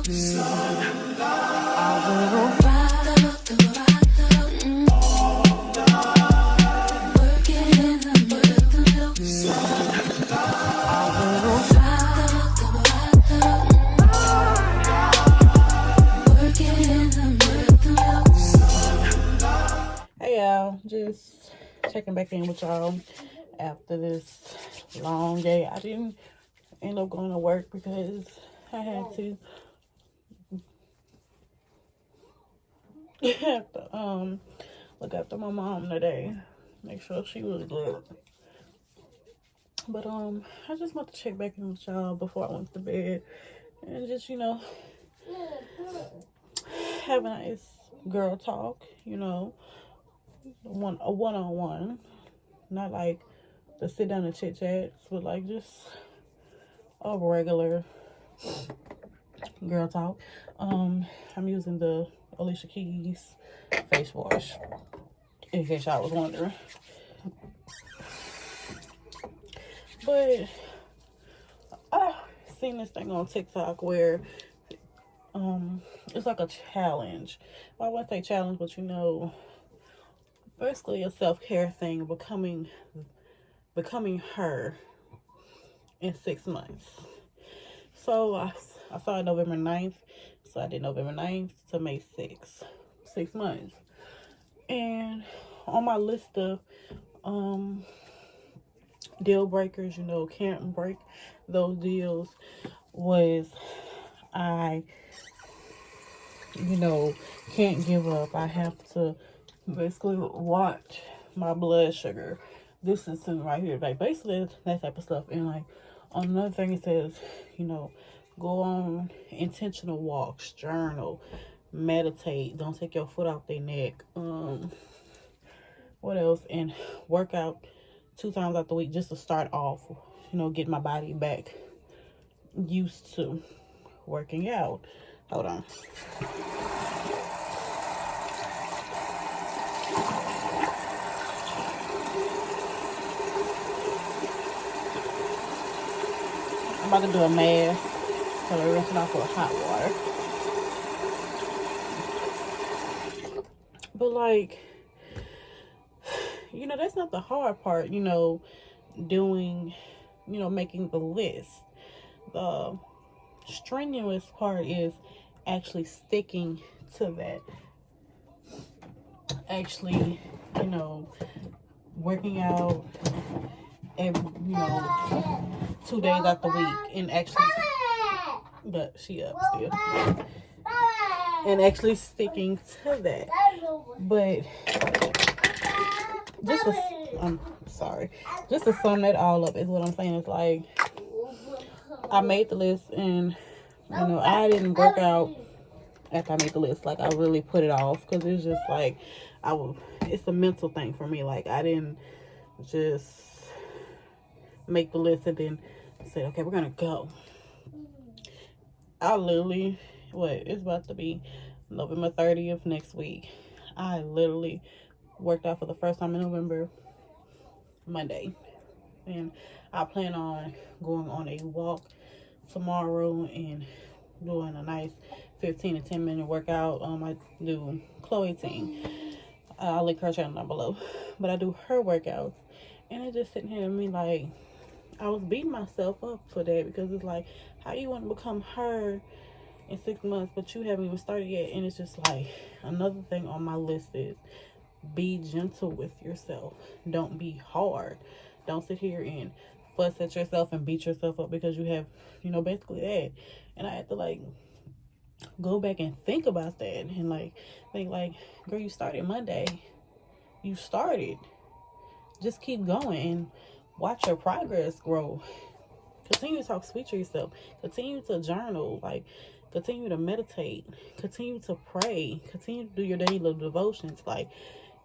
Hey y'all, just checking back in with y'all after this long day. I didn't end up going to work because I had to have to look after my mom today, make sure she was good. But I just want to check back in with y'all before I went to bed and just have a nice girl talk, a one-on-one, not like the sit down and chit chats, but like just a regular girl talk. I'm using the Alicia Keys face wash, in case y'all was wondering. But I seen this thing on TikTok where it's like a challenge. Well, I wouldn't say challenge, but basically a self-care thing, becoming her in 6 months. So I saw it November 9th. So I did November 9th to May 6th. 6 months. And on my list of deal breakers, can't break those deals, was I can't give up. I have to basically watch my blood sugar. This is right here. Like, basically, that type of stuff. And, like, on another thing, it says, go on intentional walks, journal, meditate, don't take your foot off their neck. What else? And work out 2 times out the week just to start off, get my body back used to working out. Hold on. I'm about to do a mask, so we're rinsing off with hot water. But like, that's not the hard part, doing, making the list. The strenuous part is actually sticking to that. Actually, working out every, 2 days out the week, and actually, but she up still, and actually sticking to that. But just to sum that all up is what I'm saying. It's like, I made the list, and I didn't work out after I made the list. Like, I really put it off because it's just like it's a mental thing for me. Like, I didn't just make the list and then say, okay, we're gonna go. I literally, it's about to be November 30th next week. I literally worked out for the first time in November, Monday. And I plan on going on a walk tomorrow and doing a nice 15 to 10 minute workout. I do Chloe Ting. I'll link her channel down below. But I do her workouts. And it's just sitting here and me like, I was beating myself up for that, because it's like, how you want to become her in 6 months, but you haven't even started yet? And it's just like, another thing on my list is be gentle with yourself. Don't be hard. Don't sit here and fuss at yourself and beat yourself up because you have, basically that. And I had to like go back and think about that and like think like, girl, you started Monday. You started. Just keep going and watch your progress grow. Continue to talk sweet to yourself. Continue to journal. Like, continue to meditate. Continue to pray. Continue to do your daily devotions. Like,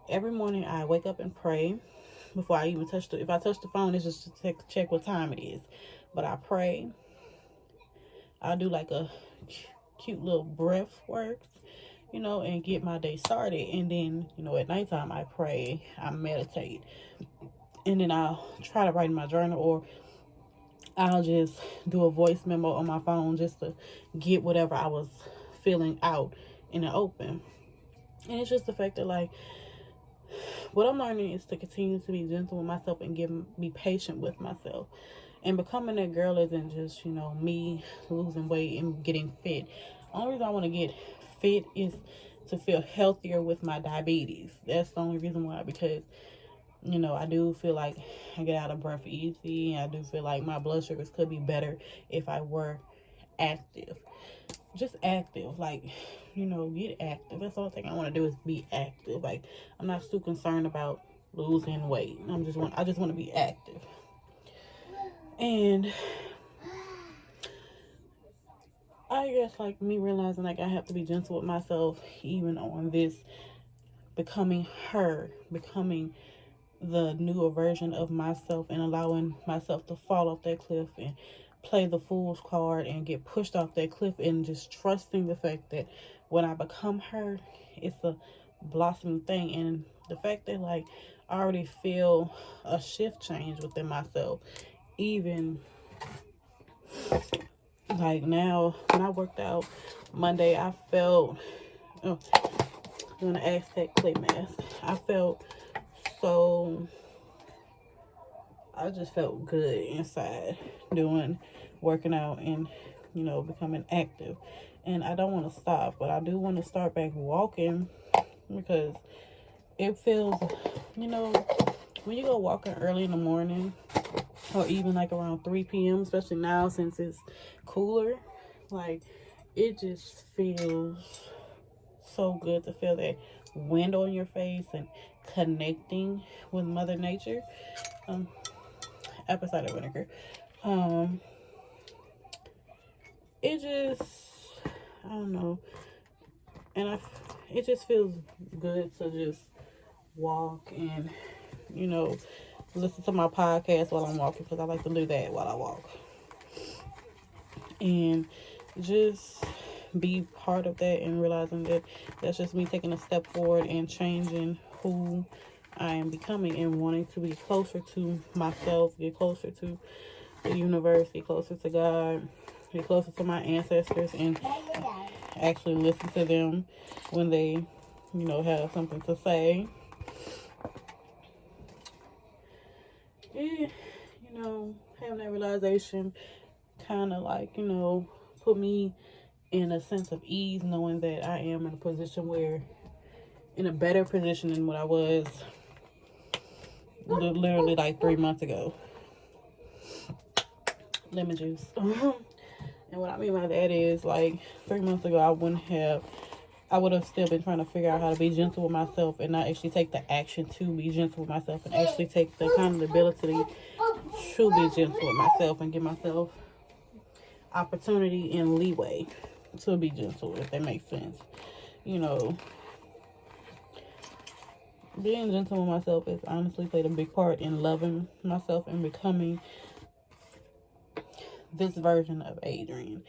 every morning I wake up and pray before I even touch if I touch the phone, it's just to check what time it is. But I pray. I do like a cute little breath works, and get my day started. And then, at nighttime I pray, I meditate. And then I'll try to write in my journal, or I'll just do a voice memo on my phone just to get whatever I was feeling out in the open. And it's just the fact that, like, what I'm learning is to continue to be gentle with myself and be patient with myself. And becoming that girl isn't just, me losing weight and getting fit. The only reason I want to get fit is to feel healthier with my diabetes. That's the only reason why, because, I do feel like I get out of breath easy. I do feel like my blood sugars could be better if I were active. Just active, like, get active. That's the only thing I want to do is be active. Like, I'm not too concerned about losing weight. I just want to be active. And I guess, like, me realizing, like, I have to be gentle with myself, even on this becoming the newer version of myself, and allowing myself to fall off that cliff and play the fool's card and get pushed off that cliff, and just trusting the fact that when I become her, it's a blossoming thing. And the fact that, like, I already feel a shift change within myself. Even like now, when I worked out Monday, I felt doing the Aztec clay mask. I just felt good inside working out and, becoming active. And I don't want to stop, but I do want to start back walking, because it feels, when you go walking early in the morning, or even like around 3 p.m., especially now since it's cooler, like, it just feels so good to feel that wind on your face and connecting with Mother Nature. Apple cider vinegar. It just, I don't know, and it just feels good to just walk and, listen to my podcast while I'm walking, because I like to do that while I walk, and just be part of that, and realizing that that's just me taking a step forward and changing who I am becoming, and wanting to be closer to myself, get closer to the universe, get closer to God, get closer to my ancestors, and actually listen to them when they, have something to say. And, having that realization kind of, like, put me in a sense of ease, knowing that I am in a better position than what I was literally like 3 months ago. Lemon juice. And what I mean by that is, like, 3 months ago, I would have still been trying to figure out how to be gentle with myself, and not actually take the action to be gentle with myself, and actually take the accountability to be gentle with myself, and give myself opportunity and leeway to be gentle, if that makes sense. Being gentle with myself has honestly played a big part in loving myself and becoming this version of Adrian.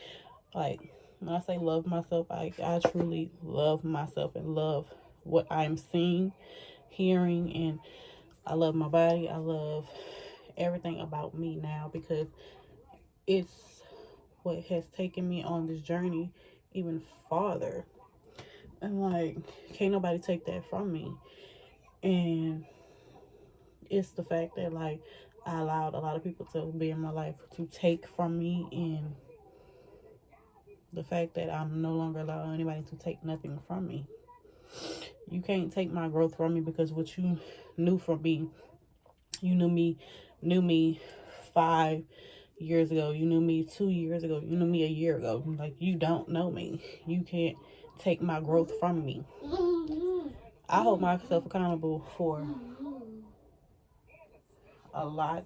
Like, when I say love myself, I truly love myself and love what I'm seeing, hearing, and I love my body. I love everything about me now, because it's what has taken me on this journey even farther. And, like, can't nobody take that from me. And it's the fact that, like, I allowed a lot of people to be in my life to take from me, and the fact that I'm no longer allowing anybody to take nothing from me. You can't take my growth from me, because what you knew from me, you knew me 5 years ago, you knew me 2 years ago, you knew me a year ago. Like, you don't know me. You can't take my growth from me. I hold myself accountable for a lot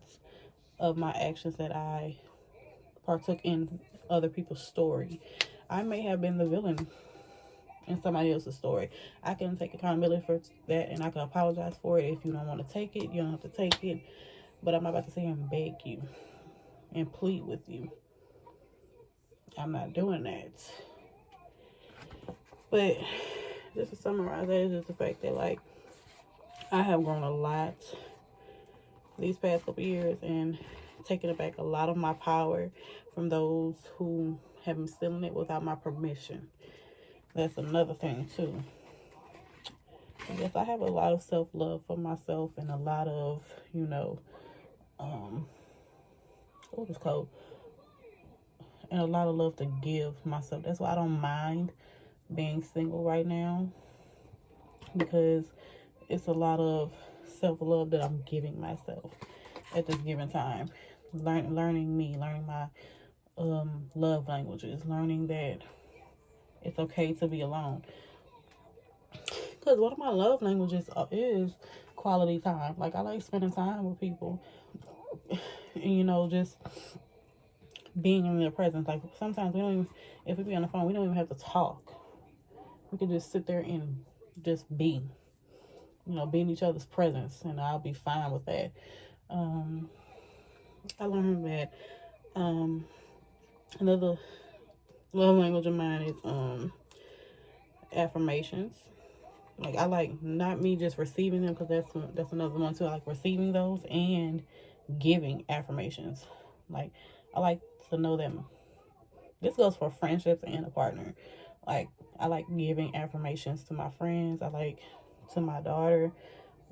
of my actions that I partook in other people's story. I may have been the villain in somebody else's story. I can take accountability for that, and I can apologize for it. If you don't want to take it, you don't have to take it. But I'm not about to sit here and beg you and plead with you. I'm not doing that. But just to summarize, that is just the fact that, like, I have grown a lot these past couple years, and taking back a lot of my power from those who have been stealing it without my permission. That's another thing too. Yes, I have a lot of self-love for myself and a lot of, what is called, and a lot of love to give myself. That's why I don't mind being single right now, because it's a lot of self-love that I'm giving myself at this given time. Learning me, learning my love languages, learning that it's okay to be alone. Because one of my love languages is quality time. Like, I like spending time with people. And, just being in their presence. Like, sometimes we don't even, if we be on the phone, we don't even have to talk. We can just sit there and just be. Be in each other's presence. And I'll be fine with that. I learned that another love language of mine is affirmations. Like, I like, not me just receiving them, because that's another one too. I like receiving those and giving affirmations. Like, I like to know them. This goes for friendships and a partner. Like, I like giving affirmations to my friends. I like to my daughter.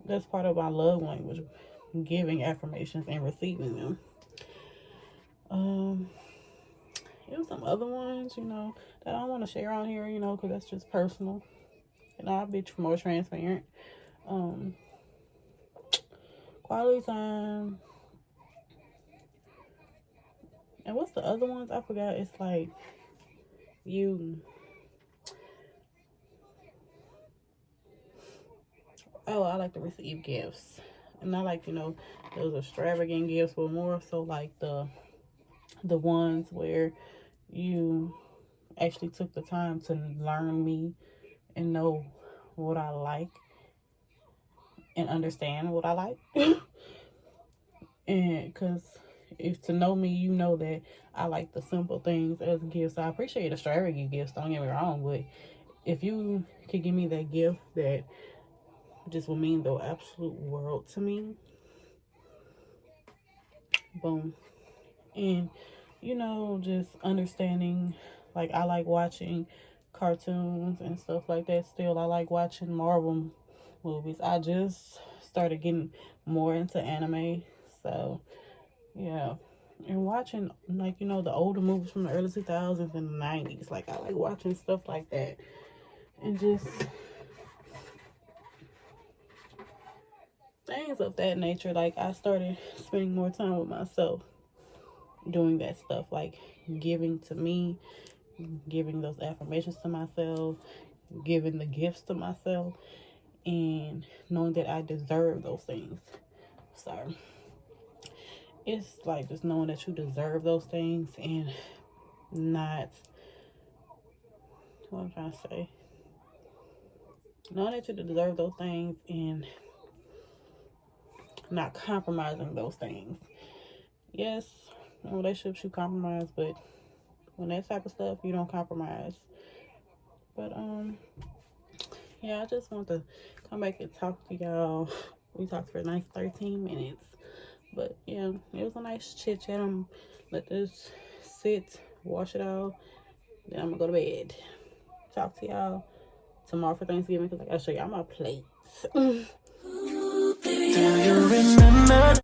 That's part of my love language, giving affirmations and receiving them. There were some other ones, that I don't want to share on here, because that's just personal. And I'll be more transparent. Quality time. And what's the other ones? I forgot. It's like you. Oh, I like to receive gifts. And not like, those extravagant gifts, but more so like the ones where you actually took the time to learn me and know what I like and understand what I like. And because if to know me, you know that I like the simple things as gifts. I appreciate extravagant gifts, don't get me wrong, but if you could give me that gift that just will mean the absolute world to me, boom. And just understanding, like, I like watching cartoons and stuff like that. Still, I like watching Marvel movies. I just started getting more into anime, so yeah. And watching, like, the older movies from the early 2000s and the 90s. Like, I like watching stuff like that. And just things of that nature. Like, I started spending more time with myself doing that stuff. Like, giving to me, giving those affirmations to myself, giving the gifts to myself, and knowing that I deserve those things. So it's like just knowing that you deserve those things and not, what I'm trying to say, knowing that you deserve those things and not compromising those things. Yes, in relationships you compromise, but when that type of stuff, you don't compromise. But yeah, I just want to come back and talk to y'all. We talked for a nice 13 minutes. But yeah, it was a nice chit chat. Let this sit, wash it out. Then I'm gonna go to bed. Talk to y'all tomorrow for Thanksgiving, because I gotta show y'all my plates. Do you remember?